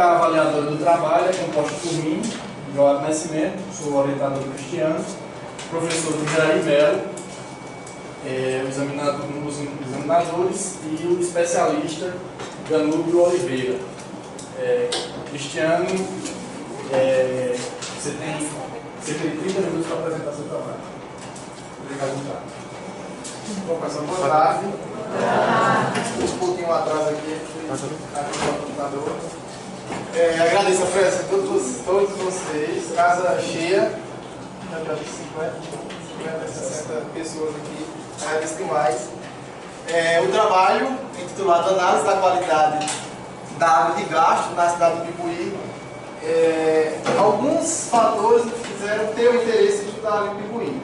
a avaliadora do trabalho é composta por mim, Joab Nascimento, sou orientador cristiano, professor do Jair Melo, os examinadores e o especialista Danúbio Oliveira. Cristiano, você tem cerca de 30 minutos para apresentar seu trabalho. Obrigado. Bom, pessoal, boa tarde. Um pouquinho atrás aqui no computador. Agradeço a presença de todos vocês. Casa cheia. Já vi 50, 60 pessoas aqui. Agradeço demais. O trabalho intitulado Análise da Qualidade da Água de Gasto na cidade do Picuí. Alguns fatores que fizeram ter o interesse de estudar a água em Picuí.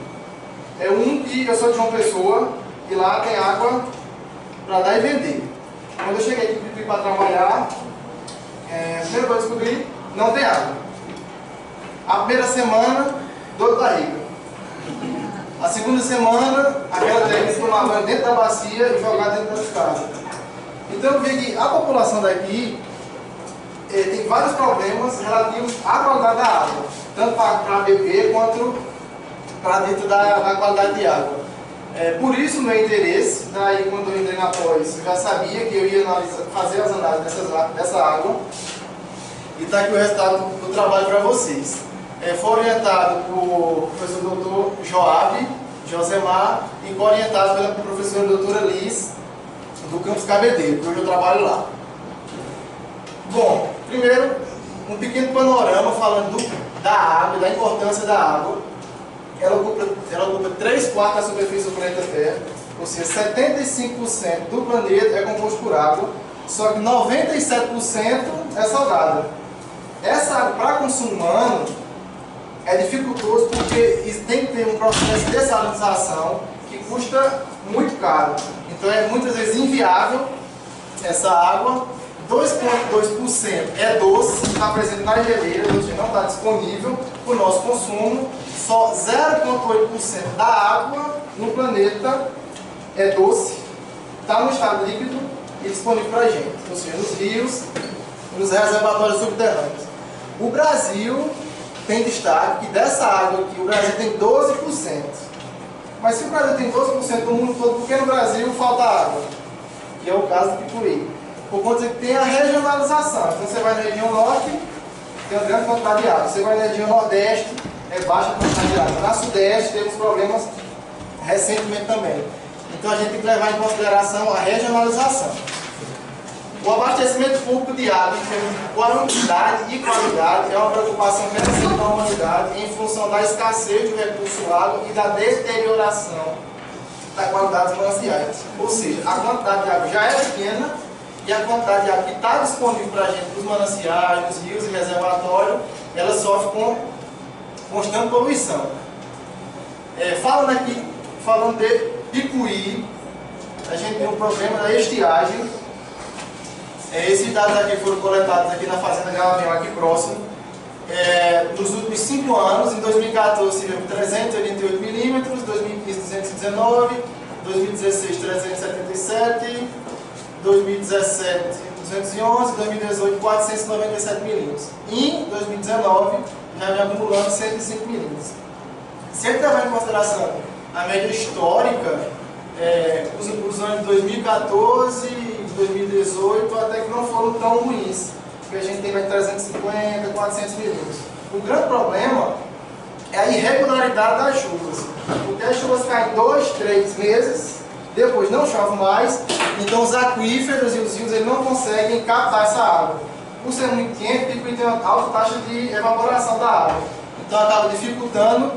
Que eu sou de João Pessoa e lá tem água para dar e vender. Quando eu cheguei aqui em Picuí para trabalhar, a primeira coisa que eu descobri, não tem água. A primeira semana, dor de barriga. A segunda semana, aquela técnica de tomar banho dentro da bacia e jogar dentro das casas. Então eu vi que a população daqui tem vários problemas relativos à qualidade da água, tanto para beber quanto para dentro da qualidade de água. Por isso o meu interesse, daí quando eu entrei na pós, eu já sabia que eu ia fazer as análises dessa água, e está aqui o resultado do trabalho para vocês. Foi orientado por professor doutor Joab Josemar e orientado pela professora doutora Liz do Campus Cabedelo, que hoje eu trabalho lá. Bom, primeiro um pequeno panorama falando da água, da importância da água. Ela ocupa 3/4 da superfície do planeta Terra, ou seja, 75% do planeta é composto por água, só que 97% é salgada. Essa água para consumo humano é dificultoso porque tem que ter um processo de dessalinização que custa muito caro. Então é muitas vezes inviável essa água. 2,2% é doce, está presente nas geleiras, ou seja, não está disponível para o nosso consumo. Só 0,8% da água no planeta é doce, está no estado líquido e disponível para a gente, ou seja, nos rios e nos reservatórios subterrâneos. O Brasil tem destaque que dessa água aqui, o Brasil tem 12%. Mas se o Brasil tem 12% do mundo todo, por que no Brasil falta água? Que é o caso do Picuí. Por conta que tem a regionalização. Então você vai na região norte, tem uma grande quantidade de água. Você vai na região nordeste, é baixa quantidade de água. Na sudeste temos problemas recentemente também. Então a gente tem que levar em consideração a regionalização. O abastecimento público de água em termos de quantidade e qualidade é uma preocupação crescente da humanidade em função da escassez do recurso água e da deterioração da qualidade dos mananciais. Ou seja, a quantidade de água já é pequena e a quantidade de água que está disponível para a gente nos mananciais, nos rios e reservatórios, ela sofre com constante poluição. Falando de Picuí, a gente tem um problema da estiagem. Esses dados aqui foram coletados aqui na Fazenda Gavião, aqui próximo. Nos últimos 5 anos, em 2014 tivemos 388 milímetros, 2015 219, 2016 377, 2017 211, 2018 497 milímetros. Em 2019 já vem acumulando 105 milímetros. Se a gente levar em consideração a média histórica, os anos de 2014 e 2018 até que não foram tão ruins, porque a gente tem mais de 350, 400 milímetros. O grande problema é a irregularidade das chuvas, porque as chuvas caem 2, 3 meses, depois não chove mais, então os aquíferos e os rios eles não conseguem captar essa água. Por ser muito quente, Picuí tem uma alta taxa de evaporação da água, então acaba dificultando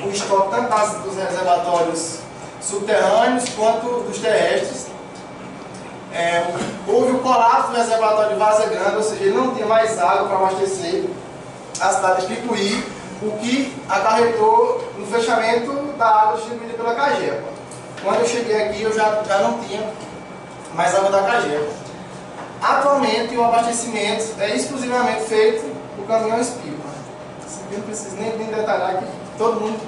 o estoque tanto dos reservatórios subterrâneos quanto dos terrestres. Houve o colapso do reservatório de Várzea Grande, ou seja, ele não tinha mais água para abastecer a cidade de Picuí, o que acarretou no fechamento da água distribuída pela Cagepa. Quando eu cheguei aqui, eu já não tinha mais água da Cagepa. Atualmente, o abastecimento é exclusivamente feito por caminhões-pipa. Eu não preciso nem detalhar que todo mundo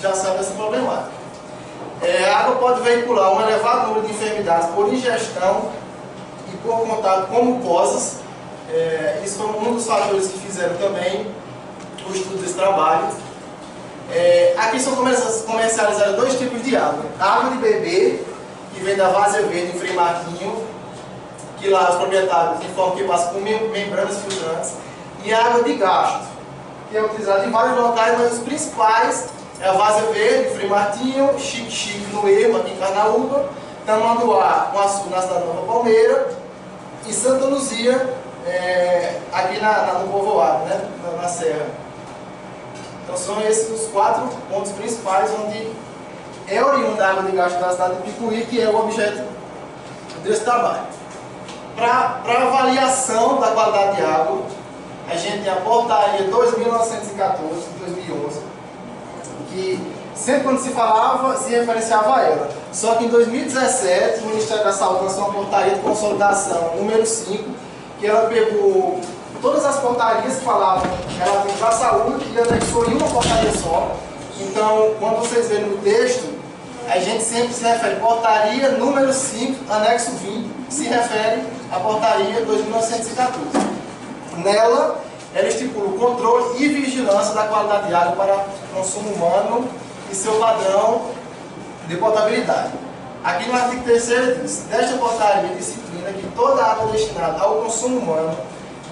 já sabe dessa problemática. A água pode veicular um elevado número de enfermidades por ingestão e por contato com mucosas, Isso foi um dos fatores que fizeram também o estudo desse trabalho. Aqui são comercializados dois tipos de água. A água de beber, que vem da Várzea Verde em Frei Martinho, que lá os proprietários informam que passa por membranas filtrantes, e a água de gasto, que é utilizada em vários locais, mas os principais é a Várzea Verde, Frei Martinho, Chique no Ermo, aqui em Carnaúba, Tamanduá, no Açu, na cidade de Nova Palmeira, e Santa Luzia, aqui no povoado, né, na Serra. Então são esses os 4 pontos principais onde é oriunda a água de gasto da cidade de Picuí, que é o objeto desse trabalho. Para avaliação da qualidade de água, a gente tem a portaria 2914 de 2011, que sempre quando se falava, se referenciava a ela. Só que em 2017, o Ministério da Saúde lançou uma portaria de consolidação número 5, que ela pegou todas as portarias que falavam relativas à saúde e anexou em uma portaria só. Então, quando vocês verem no texto, a gente sempre se refere à portaria número 5, anexo 20, que se refere à portaria 2914. Nela, ela estipula o controle e vigilância da qualidade de água para consumo humano e seu padrão de potabilidade. Aqui no artigo 3º diz: desta portaria disciplina que toda a água destinada ao consumo humano,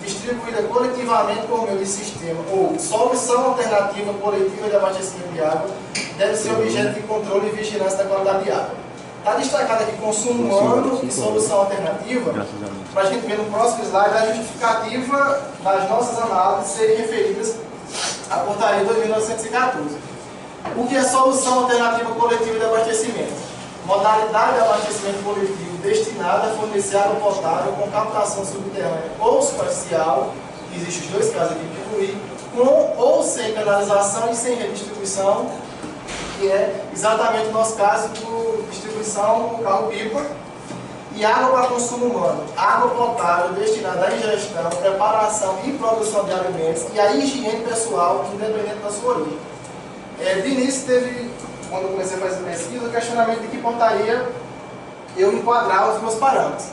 distribuída coletivamente por meio de sistema ou solução alternativa coletiva de abastecimento de água, deve ser objeto de controle e vigilância da qualidade de água. Está destacado aqui consumo humano e solução alternativa, para a gente ver no próximo slide a justificativa das nossas análises serem referidas à portaria 2914. O que é solução alternativa coletiva de abastecimento? Modalidade de abastecimento coletivo destinada a fornecer água potável com captação subterrânea ou superficial, existem os dois casos aqui de Picuí, com ou sem canalização e sem redistribuição, que é exatamente o nosso caso de distribuição no carro-pipa. E água para consumo humano, água potável destinada à ingestão, preparação e produção de alimentos e à higiene pessoal, independente da sua origem. De início teve, quando eu comecei a fazer pesquisa, o questionamento de que portaria eu enquadrar os meus parâmetros.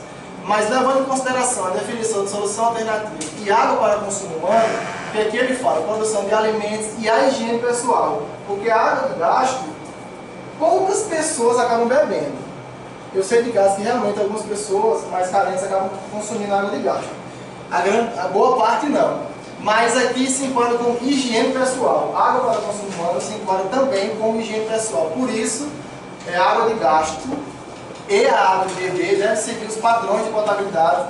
Mas levando em consideração a definição de solução alternativa e água para consumo humano, que aqui ele fala produção de alimentos e a higiene pessoal. Porque a água de gasto, poucas pessoas acabam bebendo. Eu sei de casos que realmente algumas pessoas mais carentes acabam consumindo água de gasto. A boa parte não. Mas aqui se enquadra com higiene pessoal. Água para consumo humano se enquadra também com higiene pessoal. Por isso, a água de gasto e a água de beber devem seguir os padrões de potabilidade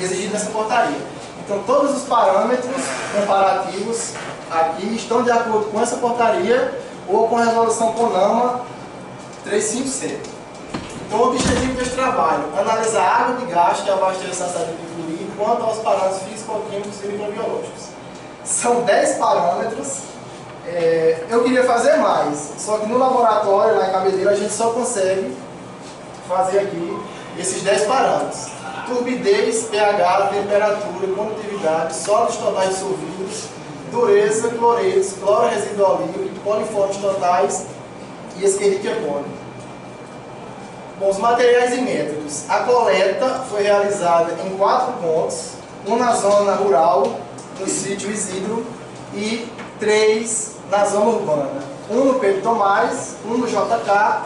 exigidos nessa portaria. Então, todos os parâmetros comparativos aqui estão de acordo com essa portaria ou com a resolução CONAMA 357. Então, o objetivo deste trabalho é analisar a água de gasto que abastece a cidade de Picuí quanto aos parâmetros físico-químicos e microbiológicos. São 10 parâmetros. Eu queria fazer mais, só que no laboratório, lá em Cabeleira, a gente só consegue fazer aqui esses 10 parâmetros: turbidez, pH, temperatura, condutividade, sólidos totais dissolvidos, dureza, cloretos, cloro residual líquido, coliformes totais e Escherichia coli. Bom, os materiais e métodos. A coleta foi realizada em 4 pontos: um na zona rural, no sítio Isidro, e 3 na zona urbana. Um no Pedro Tomás, um no JK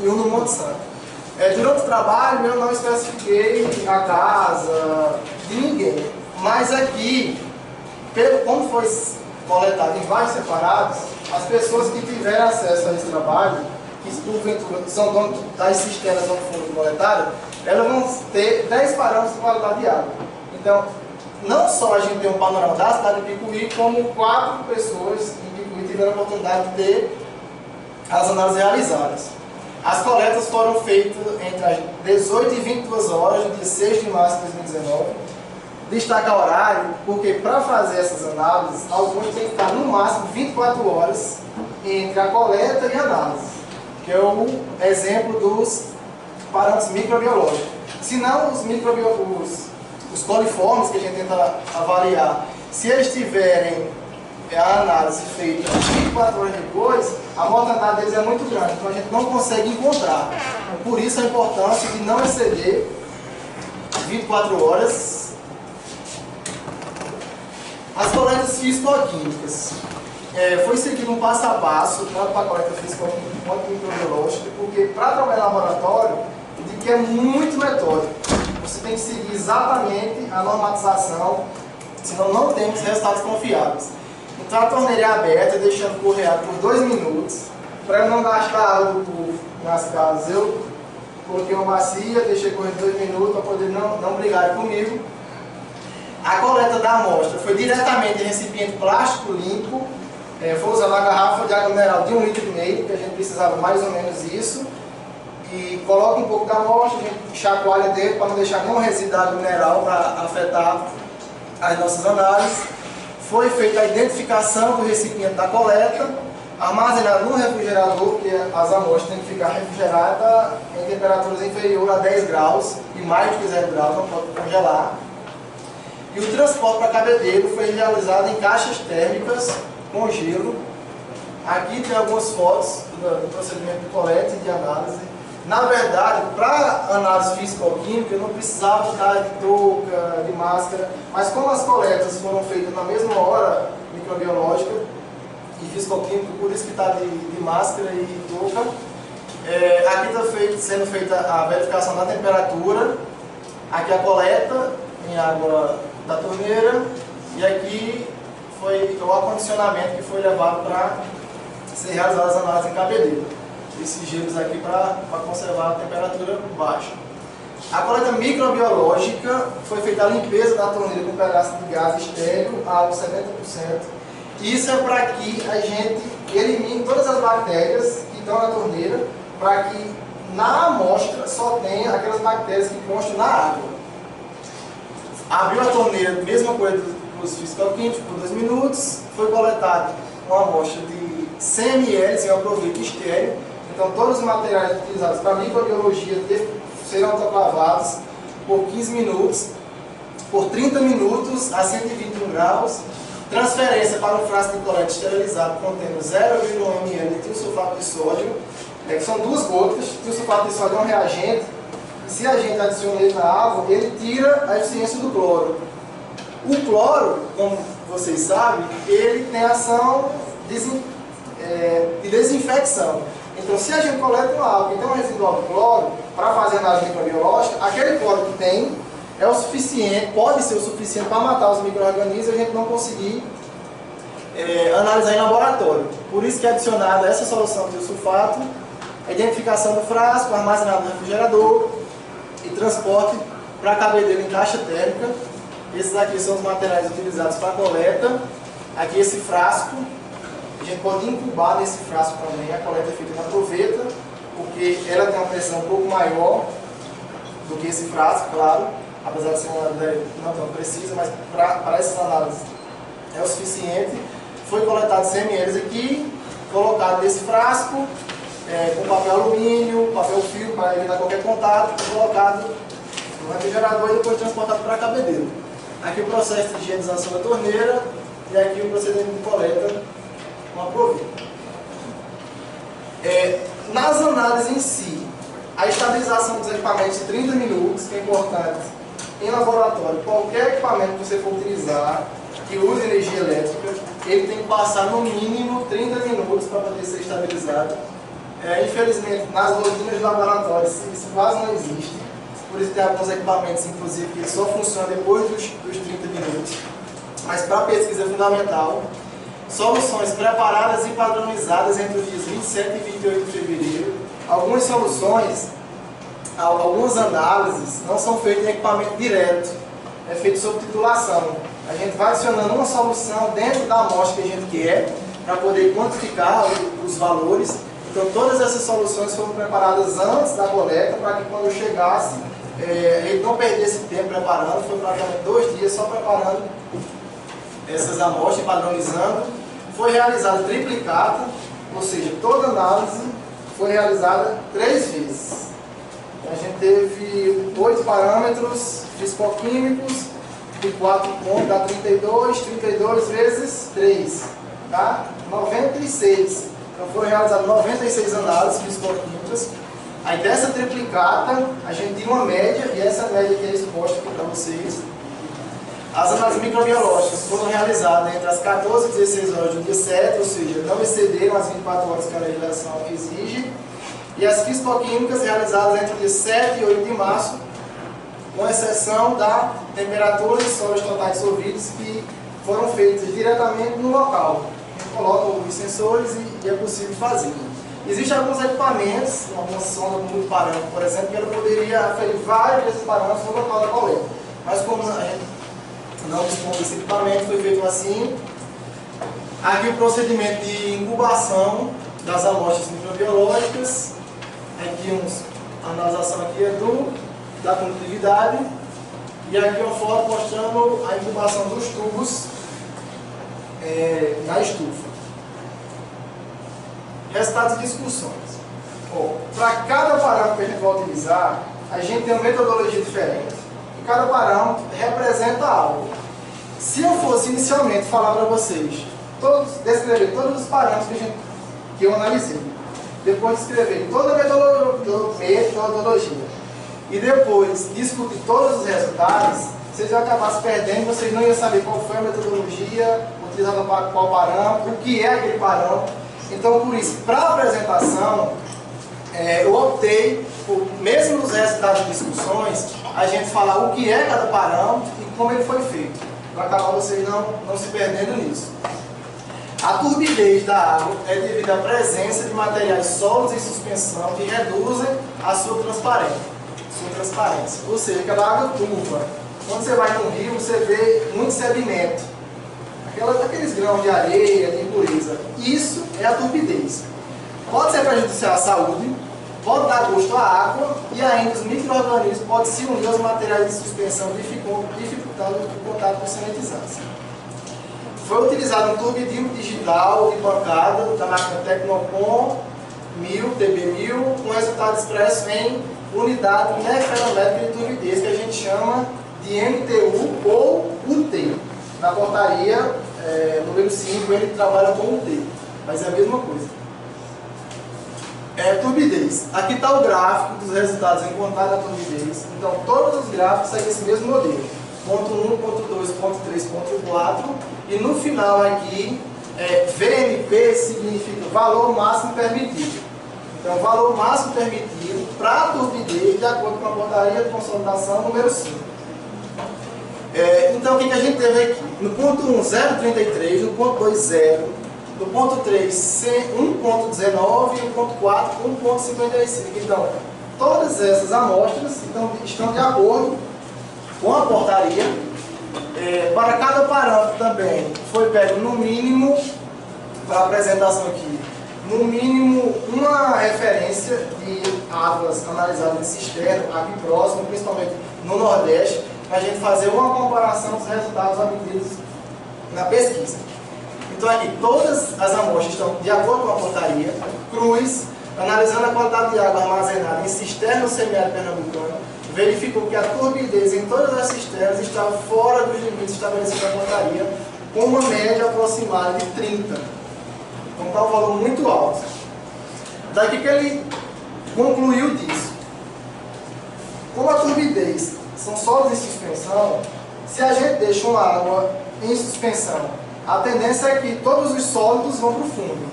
e um no Monte Santo. Durante o trabalho eu não especifiquei a casa de ninguém, mas aqui, como foi coletado em vários separados, as pessoas que tiverem acesso a esse trabalho, que porventura são donos das cisternas onde foram coletadas, elas vão ter 10 parâmetros de qualidade de água. Então, não só a gente tem um panorama da cidade de Picuí, como 4 pessoas em Picuí tiveram a oportunidade de ter as análises realizadas. As coletas foram feitas entre as 18 e 22 horas, no dia 6 de março de 2019. Destaca horário, porque para fazer essas análises, alguns têm que estar no máximo 24 horas entre a coleta e a análise, que é o exemplo dos parâmetros microbiológicos. Se não, os coliformes que a gente tenta avaliar, se eles tiverem a análise feita 24 horas depois, a mortandade deles é muito grande, então a gente não consegue encontrar. Por isso a importância de não exceder 24 horas As coletas físico-químicas. Foi seguido um passo a passo, tanto para a coleta físico-química quanto microbiológica, porque para trabalhar no laboratório, eu digo que é muito metódico. Você tem que seguir exatamente a normatização, senão não temos resultados confiáveis. Então a torneira é aberta, deixando correr água por 2 minutos, para eu não gastar água do povo nas casas. Eu coloquei uma bacia, deixei correr 2 minutos para poder não brigarem comigo. A coleta da amostra foi diretamente em recipiente plástico limpo, foi usando a garrafa de água mineral de 1,5 litro, que a gente precisava mais ou menos isso. E coloca um pouco da amostra, a gente chacoalha dentro para não deixar nenhum resíduo de água mineral para afetar as nossas análises. Foi feita a identificação do recipiente da coleta, armazenado no refrigerador, porque as amostras têm que ficar refrigeradas em temperaturas inferiores a 10 graus e mais do que 0 graus, não pode congelar. E o transporte para Cabedelo foi realizado em caixas térmicas com gelo. Aqui tem algumas fotos do procedimento de coleta e de análise. Na verdade, para análise físico-química, eu não precisava estar de touca, de máscara, mas como as coletas foram feitas na mesma hora, microbiológica e físico-química, por isso que está de máscara e touca. Aqui está sendo feita a verificação da temperatura, aqui a coleta em água da torneira, e aqui foi o acondicionamento que foi levado para ser realizado as análises em Cabedelo. Esses gelos aqui para conservar a temperatura baixa. A coleta microbiológica foi feita a limpeza da torneira com um pedaço de gás estéril, água 70%. Isso é para que a gente elimine todas as bactérias que estão na torneira, para que na amostra só tenha aquelas bactérias que constam na água. Abriu a torneira, mesma coisa dos físico-químicos, por 2 minutos, foi coletado uma amostra de 100 ml em aproveito estéril. Então todos os materiais utilizados para microbiologia serão autoclavados por 15 minutos, por 30 minutos a 121 graus. Transferência para um frasco de coleta esterilizado contendo 0,1 ml de tiosulfato de sódio, que são 2 gotas. O tiosulfato de sódio é um reagente. Se a gente adiciona ele na água, ele tira a eficiência do cloro. O cloro, como vocês sabem, ele tem ação de desinfecção. Então, se a gente coleta uma água que tem um residual de cloro para fazer análise microbiológica, aquele cloro que tem é o suficiente, pode ser o suficiente para matar os micro-organismos e a gente não conseguir analisar em laboratório. Por isso que é adicionada essa solução de sulfato, a identificação do frasco, armazenado no refrigerador e transporte para Cabedelo em caixa térmica. Esses aqui são os materiais utilizados para a coleta. Aqui esse frasco, a gente pode incubar nesse frasco também. A coleta é feita na proveta, porque ela tem uma pressão um pouco maior do que esse frasco, claro, apesar de ser uma análise não tão precisa, mas para essas análises é o suficiente. Foi coletado 100 ml aqui, colocado nesse frasco, com papel alumínio, papel filme para evitar qualquer contato, colocado no refrigerador e depois transportado para Cabedelo. Aqui o processo de higienização da torneira e aqui o procedimento de coleta com a proveta. Nas análises em si, a estabilização dos equipamentos de 30 minutos, que é importante em laboratório. Qualquer equipamento que você for utilizar, que use energia elétrica, ele tem que passar no mínimo 30 minutos para poder ser estabilizado. Infelizmente, nas rotinas de laboratório, isso quase não existe. Por isso tem alguns equipamentos, inclusive, que só funcionam depois dos 30 minutos. Mas para a pesquisa é fundamental. Soluções preparadas e padronizadas entre os dias 27 e 28 de fevereiro. Algumas soluções, algumas análises não são feitas em equipamento direto. É feito sob titulação. A gente vai adicionando uma solução dentro da amostra que a gente quer, para poder quantificar os valores. Então todas essas soluções foram preparadas antes da coleta, para que quando chegasse, ele não perdesse tempo preparando. Foi praticamente 2 dias só preparando essas amostras e padronizando. Foi realizada triplicata, ou seja, toda análise foi realizada 3 vezes. A gente teve 8 parâmetros físico-químicos, de 4 pontos, dá 32, 32 vezes 3, tá? 96. Então foram realizadas 96 análises físico-químicas. Aí dessa triplicata, a gente tem uma média, e essa média aqui é exposta aqui para vocês. As análises microbiológicas foram realizadas entre as 14 e 16 horas do dia 7, ou seja, não excederam as 24 horas que a legislação exige. E as fisicoquímicas realizadas entre o dia 7 e 8 de março, com exceção da temperatura e sólidos totais dissolvidos, que foram feitas diretamente no local. A gente coloca os sensores e é possível fazer. Existem alguns equipamentos, algumas sondas muito parâmetro, por exemplo, que ela poderia aferir vários desses parâmetros no local da coleta. Mas como a gente não dispõe desse equipamento, foi feito assim. Aqui o procedimento de incubação das amostras microbiológicas. Aqui a analisação aqui é da condutividade. E aqui uma foto mostrando a incubação dos tubos na estufa. Resultados de discussões. Para cada parâmetro que a gente vai utilizar, a gente tem uma metodologia diferente. E cada parâmetro representa algo. Se eu fosse inicialmente falar para vocês, descrever todos os parâmetros que eu analisei, depois descrever toda a metodologia e depois discutir todos os resultados, vocês iam acabar se perdendo, vocês não iam saber qual foi a metodologia utilizada para qual parâmetro, o que é aquele parâmetro. Então, por isso, para a apresentação, eu optei por, mesmo nos resultados de discussões, a gente falar o que é cada parâmetro e como ele foi feito, para acabar vocês não se perdendo nisso. A turbidez da água é devido à presença de materiais sólidos em suspensão que reduzem a sua transparência. Ou seja, aquela água turva. Quando você vai no rio, você vê muito sedimento. Aqueles grãos de areia, de impureza. Isso é a turbidez. Pode ser prejudicial à saúde, pode dar gosto à água e ainda os micro-organismos podem se unir aos materiais de suspensão, dificultando o contato com os sanitizantes. Foi utilizado um turbidímetro digital de pancada da máquina Tecnocom 1000, TB1000, com resultado expresso em unidade neferométrica de turbidez, que a gente chama de MTU ou UT. Na portaria número 5 ele trabalha com UT, mas é a mesma coisa. Turbidez. Aqui está o gráfico dos resultados encontrados da turbidez. Então todos os gráficos seguem esse mesmo modelo. Ponto 1, ponto 2, ponto 3, ponto 4. E no final aqui, VMP significa valor máximo permitido. Então, valor máximo permitido para a turbidez, de acordo com a portaria de consolidação número 5. Então, o que a gente teve aqui? No ponto 1, 0,33, no ponto 2, 0. No ponto 3, 1,19 e no ponto 4, 1,55. Então, todas essas amostras estão de acordo com a portaria. Para cada parâmetro também foi pego no mínimo, para a apresentação aqui, no mínimo uma referência de águas analisadas em cisterna, aqui próximo, principalmente no Nordeste, para a gente fazer uma comparação dos resultados obtidos na pesquisa. Então aqui todas as amostras estão de acordo com a portaria. Cruz, analisando a qualidade de água armazenada em cisterna no semiárido pernambucano, verificou que a turbidez em todas as cisternas estava fora dos limites estabelecidos na portaria, com uma média aproximada de 30. Então está um valor muito alto. Daqui que ele concluiu disso. Como a turbidez são sólidos em suspensão, se a gente deixa uma água em suspensão, a tendência é que todos os sólidos vão para o fundo.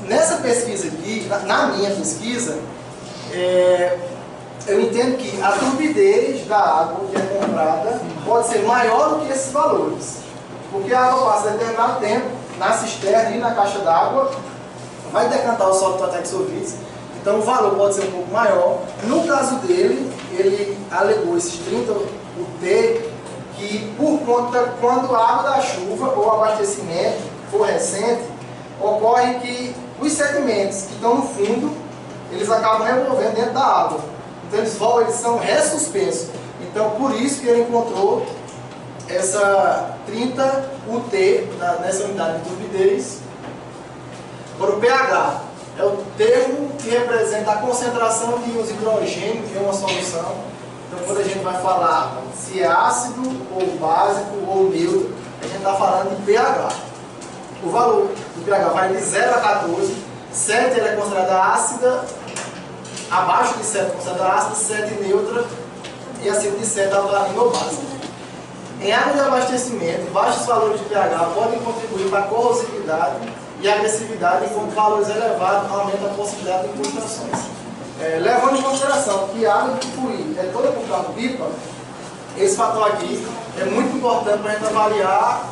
Nessa pesquisa aqui, na minha pesquisa, eu entendo que a turbidez da água que é comprada pode ser maior do que esses valores. Porque a água passa determinado tempo na cisterna e na caixa d'água, vai decantar o sólido total dissolvido, então o valor pode ser um pouco maior. No caso dele, ele alegou esses 30 UT, que por conta, quando a água da chuva ou abastecimento for recente, ocorre que os sedimentos que estão no fundo, eles acabam revolvendo dentro da água. Então eles são ressuspensos. Então por isso que ele encontrou essa 30 UT nessa unidade de turbidez. Agora o pH é o termo que representa a concentração de íons hidrogênio em uma solução. Então quando a gente vai falar se é ácido, ou básico, ou neutro, a gente está falando de pH. O valor do pH vai de 0 a 14. 7 ela é considerada ácida, abaixo de 7 é considerada ácida, 7 neutra e acima de 7 alcalina ou básica. Em água de abastecimento, baixos valores de pH podem contribuir para a corrosividade e agressividade, enquanto valores elevados aumentam a possibilidade de incrustações. Levando em consideração que a água de Picuí é toda por carro-pipa, esse fator aqui é muito importante para a gente avaliar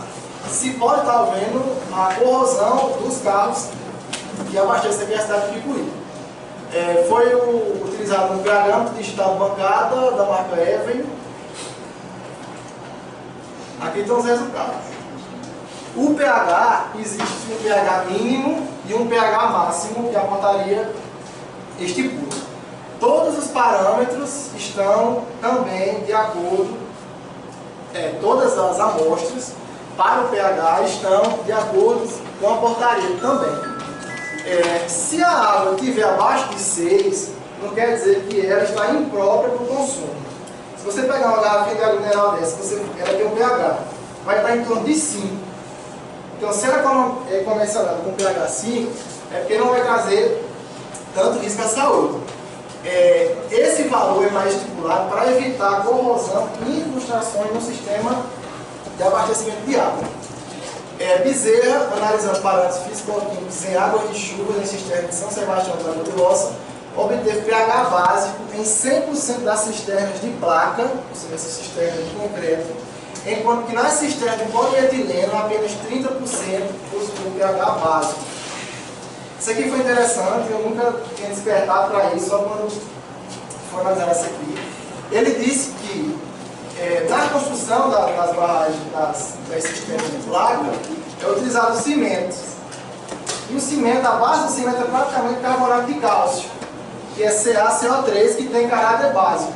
se pode estar havendo a corrosão dos carros que abastecem aqui a cidade de Picuí. Foi utilizado um pH digital de bancada da marca Even. Aqui estão os resultados. O pH, existe um pH mínimo e um pH máximo que a portaria estipula. Todos os parâmetros estão também de acordo, todas as amostras para o pH estão de acordo com a portaria também. Se a água estiver abaixo de 6, não quer dizer que ela está imprópria para o consumo. Se você pegar uma garrafinha de água mineral dessa, ela tem um pH, vai estar em torno de 5. Então, se ela é comercializada com pH 5, é porque não vai trazer tanto risco à saúde. Esse valor é mais estipulado para evitar corrosão e incrustações no sistema de abastecimento de água. Bezerra, analisando parâmetros físico-químicos em águas de chuva em cisterna de São Sebastião da Lagoa de Roça, obteve pH básico em 100% das cisternas de placa, ou seja, essas cisternas de concreto, enquanto que nas cisternas de polietileno apenas 30% possuem pH básico. Isso aqui foi interessante, eu nunca tinha despertado para isso, só quando foi analisar isso aqui. Ele disse que na construção das barragens, das cisternas de placa, é utilizado cimento. E o cimento, a base do cimento é praticamente carbonato de cálcio, que é CaCO3, que tem caráter básico.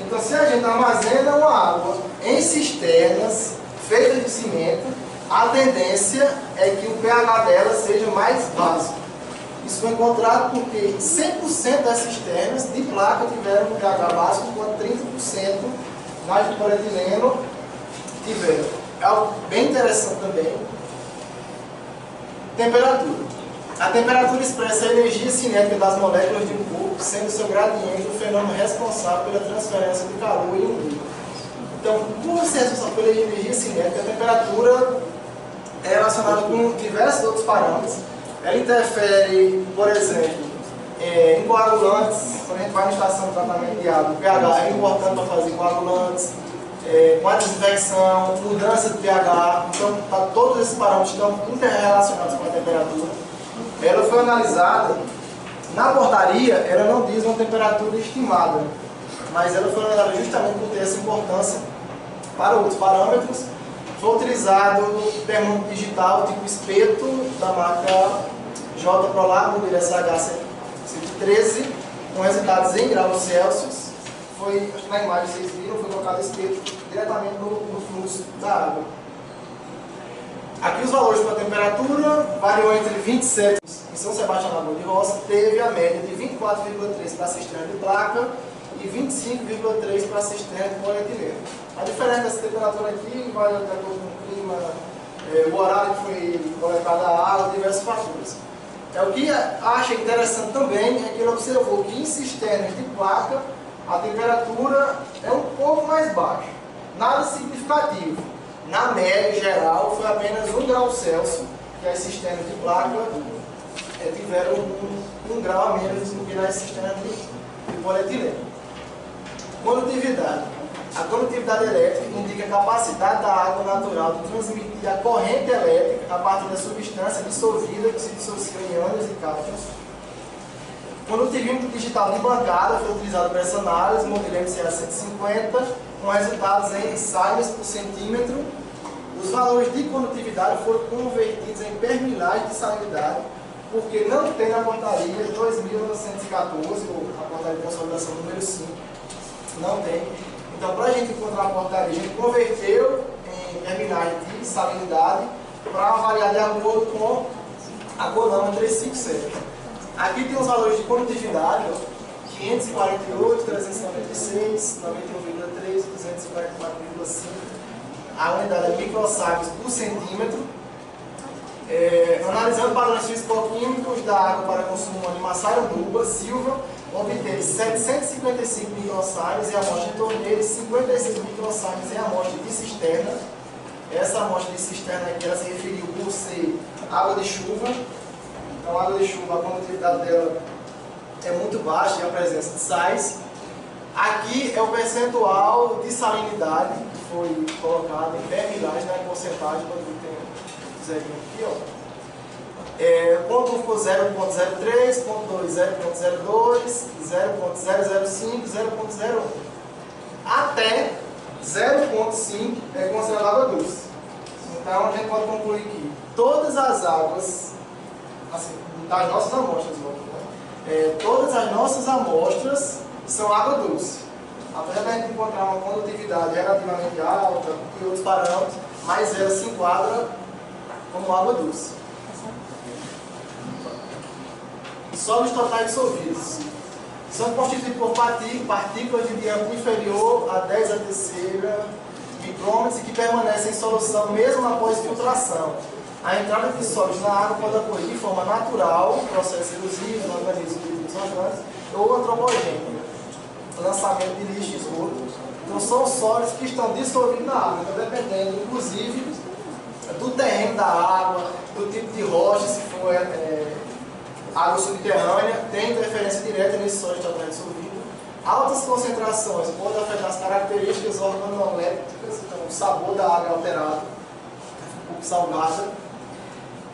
Então, se a gente armazena uma água em cisternas feitas de cimento, a tendência é que o pH dela seja mais básico. Isso foi encontrado porque 100% das cisternas de placa tiveram um pH básico, enquanto 30% nas de polietileno tiveram. É algo bem interessante também. Temperatura. A temperatura expressa a energia cinética das moléculas de um corpo, sendo seu gradiente o fenômeno responsável pela transferência de calor em um líquido. Então, por ser responsável pela energia cinética, a temperatura é relacionada com diversos outros parâmetros. Ela interfere, por exemplo, em coagulantes. Quando a gente vai na estação de tratamento de água, o pH é importante para fazer coagulantes, com a desinfecção, mudança de pH. Então, todos esses parâmetros estão interrelacionados com a temperatura. Ela foi analisada, na portaria, ela não diz uma temperatura estimada, mas ela foi analisada justamente por ter essa importância para outros parâmetros. Foi utilizado termômetro digital tipo espeto da marca J Prolar, modelo SH113, com resultados em graus Celsius. Acho que na imagem vocês viram, foi colocado espeto diretamente no fluxo da água. Aqui os valores para a temperatura variam entre 27 em São Sebastião da Lagoa de Roça, teve a média de 24,3 para a cisterna de placa e 25,3 para a cisterna de polietileno. A diferença dessa temperatura aqui vai de acordo com o clima, o horário que foi coletada a água, diversos fatores. O que acha interessante também é que ele observou que em cisternas de placa a temperatura é um pouco mais baixa, nada significativo. Na média geral foi apenas 1 grau Celsius, que as cisternas de placa tiveram um grau a menos do que nas cisternas de polietileno. Condutividade. A condutividade elétrica indica a capacidade da água natural de transmitir a corrente elétrica a partir da substância dissolvida que se dissocia em ânions e cátions. Condutivímetro digital de bancada foi utilizado para essa análise, modelo MCA 150, com resultados em Siemens por centímetro. Os valores de condutividade foram convertidos em permilhagem de salinidade, porque não tem na portaria 2.914, ou a portaria de consolidação número 5, não tem. Então, para a gente encontrar a portaria, a gente converteu em permilhagem de salinidade para avaliar de acordo com a CONAMA 357. Aqui tem os valores de condutividade, 548, 396, 91,3, 244,5. A unidade é microssábios por centímetro. Analisando padrões físico-químicos da água para consumo humano em Massaranduba, Silva obteve 750 255 microsieverts em amostra de torneira e 56 microsieverts em amostra de cisterna. Essa amostra de cisterna aqui ela se referiu por ser água de chuva. Então, a água de chuva, a condutividade dela é muito baixa e a presença de sais. Aqui é o percentual de salinidade que foi colocado em permilhagem, né, porcentagem, quando tem o zerinho aqui, ó. Ponto 1 ficou 0.03, ponto 2 0.02, 0.005, 0.01. Até 0.5 é considerado água doce. Então a gente pode concluir que todas as águas, assim, das nossas amostras, todas as nossas amostras são água doce. Apesar de a gente encontrar uma condutividade relativamente alta e outros parâmetros, mas ela se enquadra como água doce. Sólidos totais dissolvidos são constituídos por partículas de diâmetro inferior a 10 a terceira micrômetros e que permanecem em solução mesmo após filtração. A entrada de sólidos na água pode ocorrer de forma natural, processo erosivo, no organismo de ou antropogênico, lançamento de lixo e esgoto. Então são sólidos que estão dissolvidos na água, então dependendo inclusive do terreno da água, do tipo de rocha, se for água subterrânea, tem interferência direta nesse sólido total dissolvido. Altas concentrações podem afetar as características organolépticas, então o sabor da água é alterado, um pouco salgada.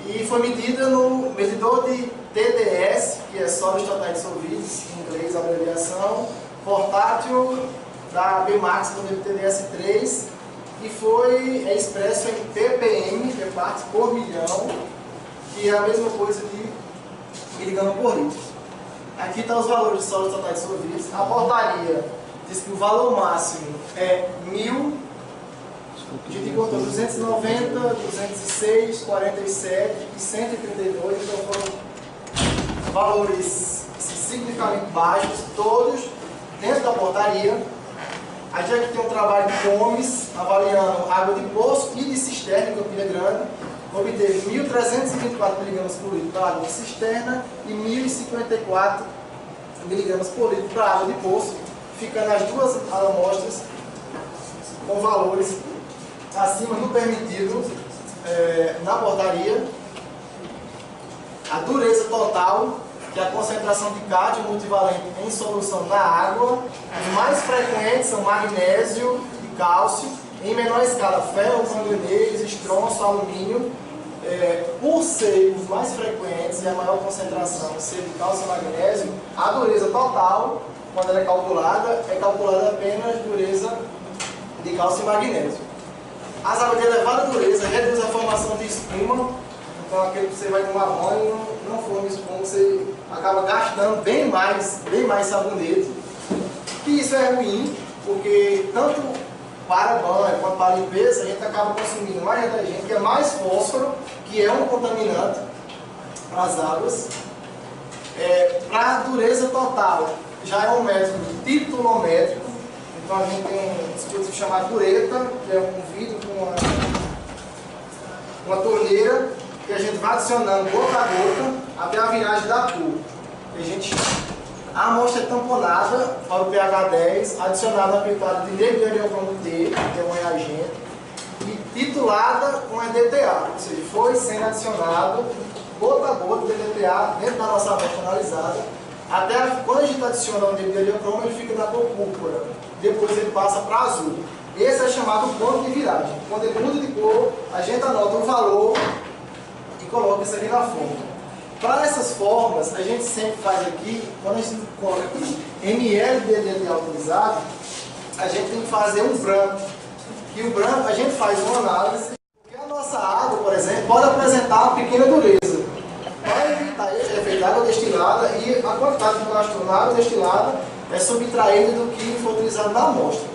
E foi medida no medidor de TDS, que é sólidos totais dissolvidos, em inglês a abreviação, portátil da BMAX, modelo TDS3, e foi expresso em ppm, que é partes por milhão, que é a mesma coisa de miligrama por litro. Aqui estão os valores de sólidos totais dissolvidos. A portaria diz que o valor máximo é 1000, a gente encontrou 290, 206, 47 e 132, então foram valores significativamente baixos, todos dentro da portaria. A gente aqui tem um trabalho de Gomes, avaliando água de poço e de cisterna em Campina Grande. Obteve 1.324 mg por litro para água de cisterna e 1.054 mg por litro para água de poço, ficando as duas amostras com valores acima do permitido na portaria. A dureza total, que é a concentração de cádmio multivalente em solução na água. Os mais frequentes são magnésio e cálcio, em menor escala ferro, manganês, estronço, alumínio. Por ser os mais frequentes e a maior concentração ser de cálcio e magnésio, a dureza total, quando ela é calculada apenas dureza de cálcio e magnésio. As águas de elevada dureza reduzem a formação de espuma. Então, aquele que você vai tomar banho, não forma espuma, você acaba gastando bem mais sabonete. E isso é ruim, porque tanto para banho quanto para limpeza, a gente acaba consumindo mais detergente, que é mais fósforo, que é um contaminante para as águas. Para a dureza total, já é um método titulométrico. Então, a gente tem um dispositivo chamado bureta, que é um vidro com uma torneira, que a gente vai adicionando gota a gota até a viragem da cor. A amostra é tamponada para o pH 10, adicionada a pitada de nebidiocromo T, que é um reagente, e titulada com EDTA, ou seja, foi sendo adicionado gota a gota de EDTA dentro da nossa amostra analisada, até quando a gente adiciona o nebidiocromo, ele fica na cor púrpura, depois ele passa para azul. Esse é chamado ponto de viragem. Quando ele muda de cor, a gente anota um valor e coloca isso aqui na fórmula. Para essas fórmulas, a gente sempre faz aqui, quando a gente coloca aqui ml de EDTA autorizado, a gente tem que fazer um branco. E o branco, a gente faz uma análise, porque a nossa água, por exemplo, pode apresentar uma pequena dureza. Para evitar esse efeito da água destilada, e a quantidade que gastou na água destilada é subtraída do que foi utilizado na amostra.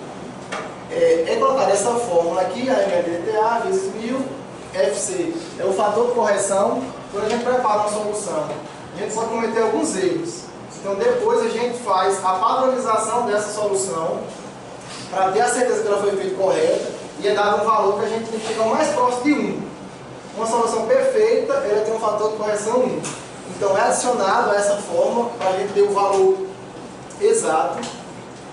É colocar essa fórmula aqui, a ml de EDTA vezes 1000, FC é o fator de correção. Quando a gente prepara uma solução, a gente pode cometer alguns erros. Então depois a gente faz a padronização dessa solução para ter a certeza que ela foi feita correta e é dado um valor que a gente tem que chegar o mais próximo de 1. Uma solução perfeita, ela tem um fator de correção 1. Então é adicionado a essa forma para a gente ter o valor exato.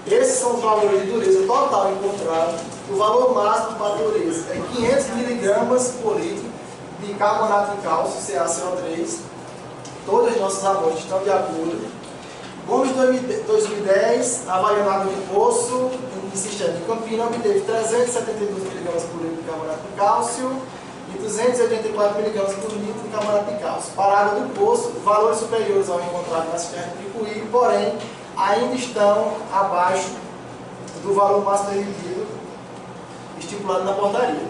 Esses são os valores de dureza total encontrado. O valor máximo para a dureza é 500 mg por litro de carbonato de cálcio, CaCO3. Todas as nossas amostras estão de acordo. Gomes 2010, avaliando água de poço em sistema de Campina, obteve 372 mg por litro de carbonato de cálcio e 284 mg por litro de carbonato de cálcio. Para a água do poço, valores superiores ao encontrado na cisterna de Picuí, porém, ainda estão abaixo do valor máximo permitido estipulado na portaria.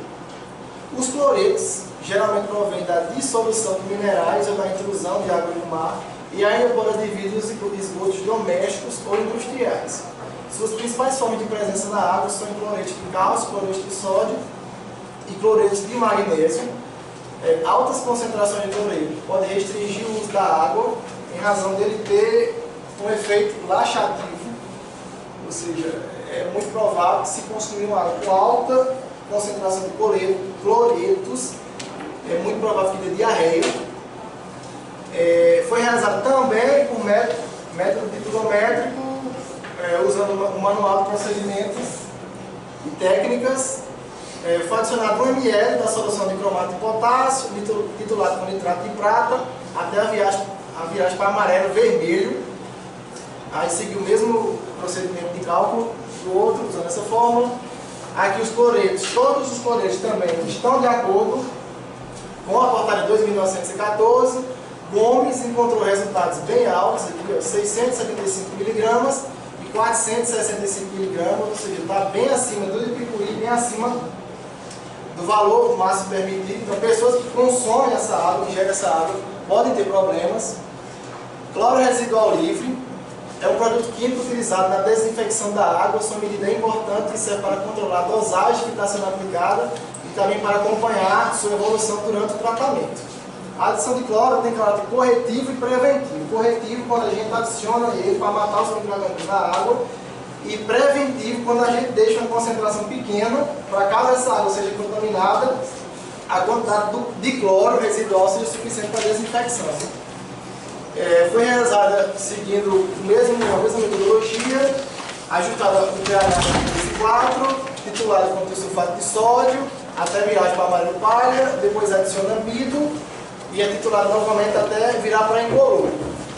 Os cloretos geralmente provêm da dissolução de minerais ou da intrusão de água do mar e ainda podem advir dos esgotos domésticos ou industriais. Suas principais formas de presença na água são cloretos de cálcio, cloretos de sódio e cloretos de magnésio. Altas concentrações de cloreto podem restringir o uso da água em razão dele ter um efeito laxativo, ou seja, é muito provável que se consumir uma água com alta concentração de cloretos, é muito provável que dê diarreia. Foi realizado também por método titulométrico, usando o manual de procedimentos e técnicas. Foi adicionado 1 ml da solução de cromato de potássio, titulado com nitrato de prata, até a viragem para amarelo vermelho. Aí seguiu o mesmo procedimento de cálculo do outro, usando essa fórmula. Aqui os cloretos, todos os cloretos também estão de acordo com a portaria 2914. Gomes encontrou resultados bem altos, aqui, ó, 675 mg e 465 mg, ou seja, está bem acima do Picuí, bem acima do valor máximo permitido. Então, pessoas que consomem essa água, que ingerem essa água, podem ter problemas. Cloro residual livre é um produto químico utilizado na desinfecção da água. Sua medida é importante e serve para controlar a dosagem que está sendo aplicada e também para acompanhar sua evolução durante o tratamento. A adição de cloro tem caráter corretivo e preventivo. Corretivo quando a gente adiciona ele para matar os micro-organismos da água, e preventivo quando a gente deixa uma concentração pequena para caso essa água seja contaminada, a quantidade de cloro residual seja suficiente para a desinfecção. Foi realizada seguindo a mesma metodologia, ajustada no pH 4, titulada com tiosulfato de sódio, até viragem para amarelo palha, depois adiciona amido e é titulado novamente até virar para incolor.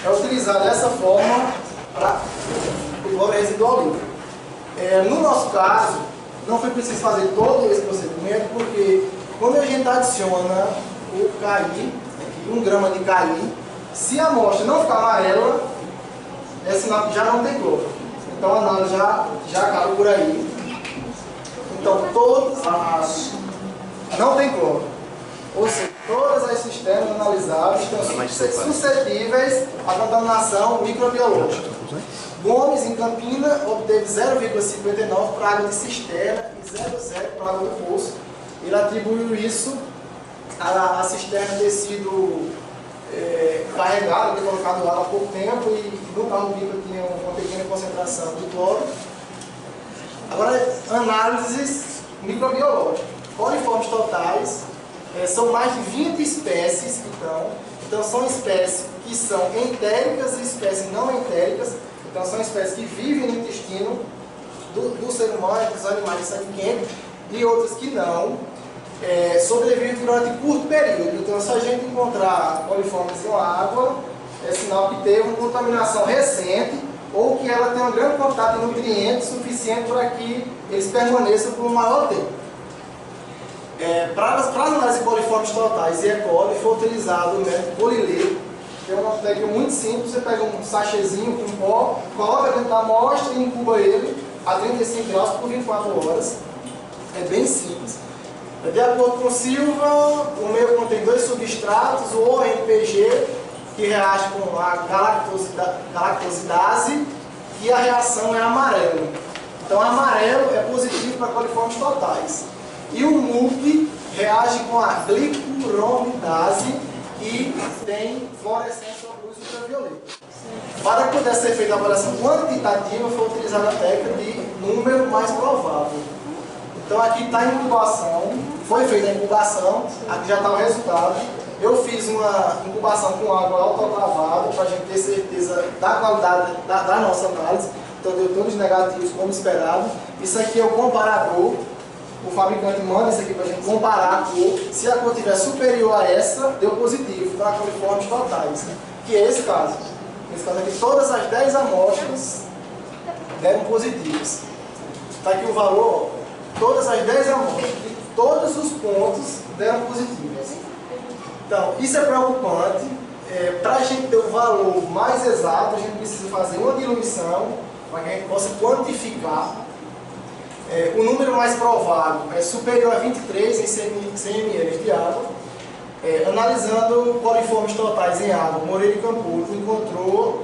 É utilizado dessa forma para o cloro residual livre. No nosso caso, não foi preciso fazer todo esse procedimento, porque quando a gente adiciona o Cali, 1 grama de Cali, se a amostra não ficar amarela, é sinal que já não tem cloro. Então a análise já acaba por aí. Então todas as não tem cloro. Ou seja, todas as cisternas analisadas estão suscetíveis à contaminação microbiológica. Gomes, em Campina, obteve 0,59 para água de cisterna e 0,0 para água do poço. Ele atribuiu isso à cisterna ter sido carregada, ter colocado lá há pouco tempo e no carro-pipa tinha uma pequena concentração de cloro. Agora, análises microbiológicas. Coliformes totais, são mais de 20 espécies que estão. Então, são espécies que são entéricas e espécies não entéricas. Então, são espécies que vivem no intestino do ser humano, dos animais de sangue quente, e outras que não, sobrevivem durante curto período. Então, se a gente encontrar coliformes em água, é sinal que teve uma contaminação recente ou que ela tem uma grande quantidade de nutrientes suficiente para que eles permaneçam por um maior tempo. Para as análises de coliformes totais e E. coli, foi utilizado o método Polilê, que é uma técnica muito simples. Você pega um sachêzinho com pó, coloca dentro da amostra e incuba ele a 35 graus por 24 horas. É bem simples. De acordo com Silva, o meio contém 2 substratos, o OMPG, que reage com a galactosidase, e a reação é amarelo. Então, amarelo é positivo para coliformes totais. E o MUP reage com a glicuromidase, que tem fluorescência ou luz ultravioleta. Para poder ser feita a avaliação quantitativa, foi utilizada a técnica de número mais provável. Então aqui está a incubação, foi feita a incubação, aqui já está o resultado. Eu fiz uma incubação com água autoclavada para a gente ter certeza da qualidade da nossa análise. Então deu todos negativos como esperado. Isso aqui é o comparador. O fabricante manda isso aqui para a gente comparar a cor. Se a cor estiver superior a essa, deu positivo para coliformes totais. Que é esse caso. Nesse caso aqui, todas as 10 amostras deram positivos. Está aqui o valor, todas as 10 amostras, todos os pontos deram positivos. Então, isso é preocupante. Para a gente ter o valor mais exato, a gente precisa fazer uma diluição para que a gente possa quantificar. O número mais provável é superior a 23 em 100 ml de água. Analisando coliformes totais em água, Moreira e Campos encontrou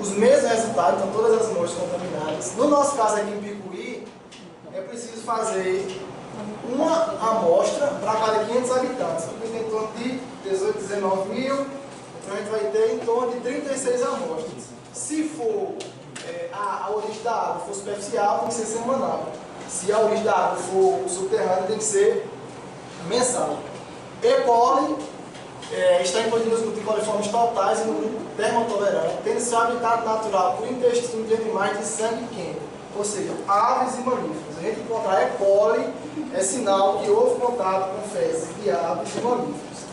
os mesmos resultados, então todas as amostras contaminadas. No nosso caso aqui em Picuí, é preciso fazer uma amostra para cada 500 habitantes. Picuí tem em torno de 18, 19 mil, então a gente vai ter em torno de 36 amostras. Se for a origem da água for superficial, tem que ser semanal. Se a origem da água for subterrânea, tem que ser mensal. E. coli está incluído nos grupos de coliformes totais e no grupo termotolerante, tendo seu habitat natural por intestino de animais de sangue quente, ou seja, aves e mamíferos. A gente encontrar E. coli é sinal que houve contato com fezes de aves e mamíferos.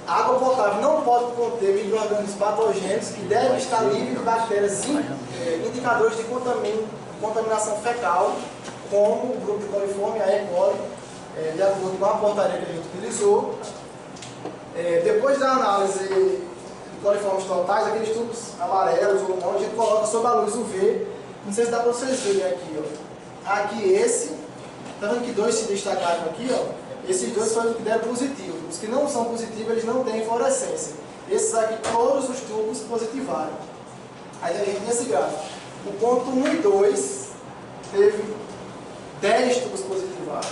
A água potável não pode conter micro-organismos patogênicos que devem estar livres de bactérias indicadores de contaminação fecal, como o grupo de coliforme, a E. coli, de acordo com a portaria que a gente utilizou. Depois da análise de coliformes totais, aqueles tubos amarelos ou não, a gente coloca sob a luz UV. Não sei se dá para vocês verem aqui. Ó. Aqui esse, está vendo que dois se destacaram aqui? Ó. Esses dois foram os que deram positivo. Os que não são positivos, eles não têm fluorescência. Esses aqui, todos os tubos positivaram. Aí a gente tem esse gráfico. O ponto 1 e 2 teve 10 tubos positivados.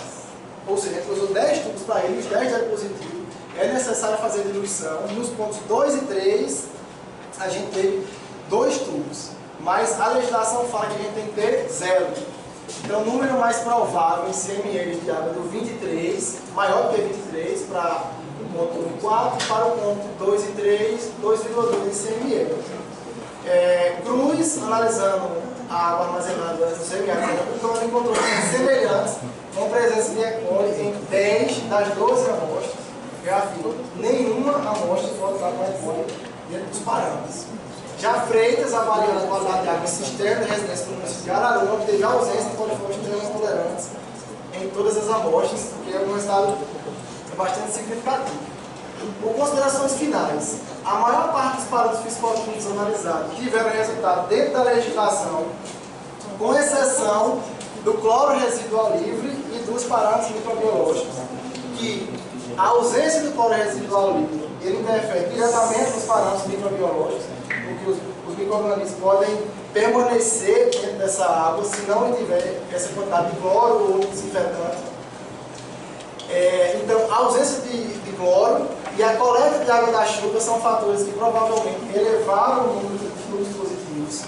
Ou seja, a gente usou 10 tubos para eles, 10 deram positivo. É necessário fazer diluição. Nos pontos 2 e 3, a gente teve 2 tubos. Mas a legislação fala que a gente tem que ter 0. Então, o número mais provável em 100 ml de água do 23, maior que 23, para o ponto 1 e 4, para o ponto 2 e 3, 2,2 em 100 ml. Cruz, analisando a água armazenada no semiárido, então encontrou semelhantes com presença de E. coli em 10 das 12 amostras. Grafito, nenhuma amostra foi encontrada com E. coli dentro dos parâmetros. Já Freitas, avaliando a qualidade de água em cisterna de residência do município de Araruama, teve ausência de coliformes termotolerantes em todas as amostras, que é um resultado bastante significativo. Por considerações finais, a maior parte dos parâmetros fisicoquímicos analisados tiveram resultado dentro da legislação, com exceção do cloro residual livre e dos parâmetros microbiológicos, que a ausência do cloro residual livre ele interfere diretamente nos parâmetros microbiológicos, porque os micro-organismos podem permanecer dentro dessa água se não tiver essa quantidade de cloro ou desinfetante. Então, a ausência de cloro e a coleta de água da chuva são fatores que provavelmente elevaram o número de fluidos positivos.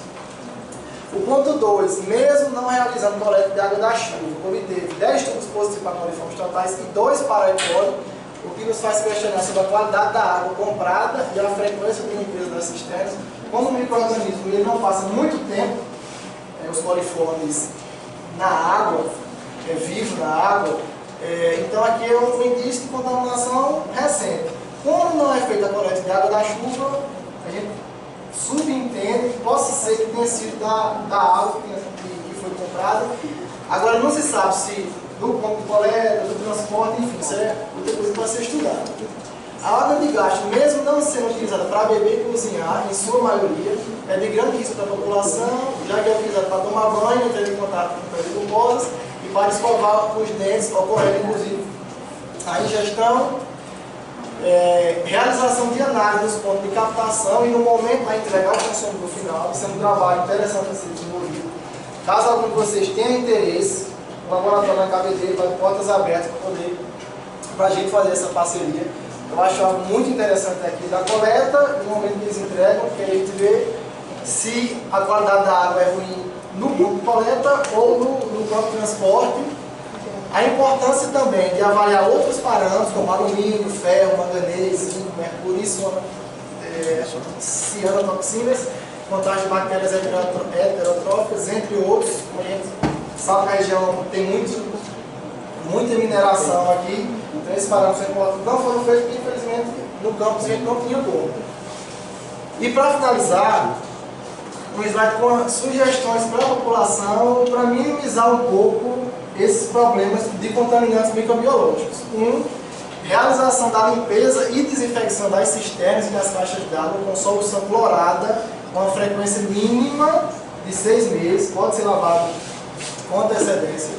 O ponto 2, mesmo não realizando coleta de água da chuva, obteve 10 tubos positivos para coliformes totais e 2 para E. coli, o que nos faz questionar sobre a qualidade da água comprada e a frequência de limpeza das cisternas. Como o micro-organismo ele não passa muito tempo, os coliformes na água, vivo na água, então aqui é um indício de contaminação recente. Como não é feita a coleta de água da chuva, a gente subentende que possa ser que tenha sido da água que foi comprada. Agora não se sabe se do ponto de coleta, do transporte, enfim, isso é outra coisa para ser estudada. A água de gasto, mesmo não sendo utilizada para beber e cozinhar, em sua maioria, é de grande risco para a população, já que é utilizada para tomar banho, ter contato com pedras glucosas e para escovar os dentes, ocorrendo inclusive a ingestão, realização de análise dos pontos de captação e no momento da entrega ao consumidor final. Isso é um trabalho interessante a ser desenvolvido. Caso algum de vocês tenha interesse, o laboratório na KBD vai de portas abertas para a gente fazer essa parceria. Eu acho algo muito interessante aqui da coleta, no momento que eles entregam, que a gente vê se a qualidade da água é ruim no ponto de coleta ou no próprio transporte. A importância também de avaliar outros parâmetros, como alumínio, ferro, manganês, zinco, mercúrio e cianotoxinas, contagem de bactérias heterotróficas, entre outros. Como a gente sabe que a região tem muita mineração aqui, então esses parâmetros não foram feitos porque, infelizmente, no campus a gente não tinha como. E para finalizar, um slide com sugestões para a população para minimizar um pouco esses problemas de contaminantes microbiológicos. Realização da limpeza e desinfecção das cisternas e das caixas d'água com solução clorada com uma frequência mínima de 6 meses, pode ser lavado com antecedência.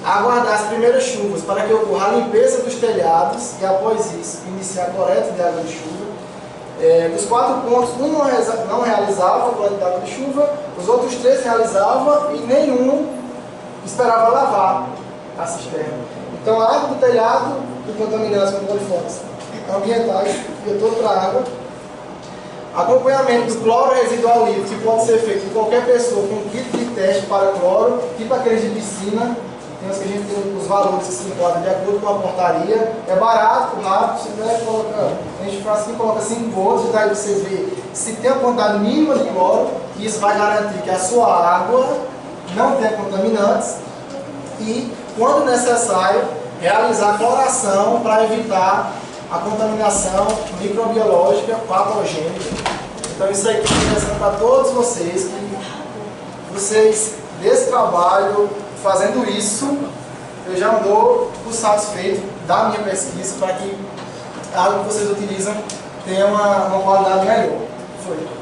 Aguardar as primeiras chuvas para que ocorra a limpeza dos telhados e, após isso, iniciar a coleta de água de chuva. Dos 4 pontos, um não realizava a coleta de água de chuva, os outros 3 realizavam e nenhum esperava lavar a cisterna. Então, a água do telhado e contaminantes com coliformes ambientais ia todo para a água. Acompanhamento do cloro residual líquido, que pode ser feito por qualquer pessoa com kit de teste para cloro, tipo aqueles de piscina. Tem os que a gente tem os valores que se enquadram de acordo com a portaria. É barato, rápido, você coloca, enche o frasquinho, coloca 5 gotas, daí você vê se tem a quantidade mínima de cloro, e isso vai garantir que a sua água não tenha contaminantes e, quando necessário, realizar cloração para evitar a contaminação microbiológica patogênica. Então isso aqui é interessante para todos vocês, que vocês, desse trabalho, fazendo isso, eu já andou satisfeito da minha pesquisa para que a água que vocês utilizam tenha uma qualidade melhor. Foi.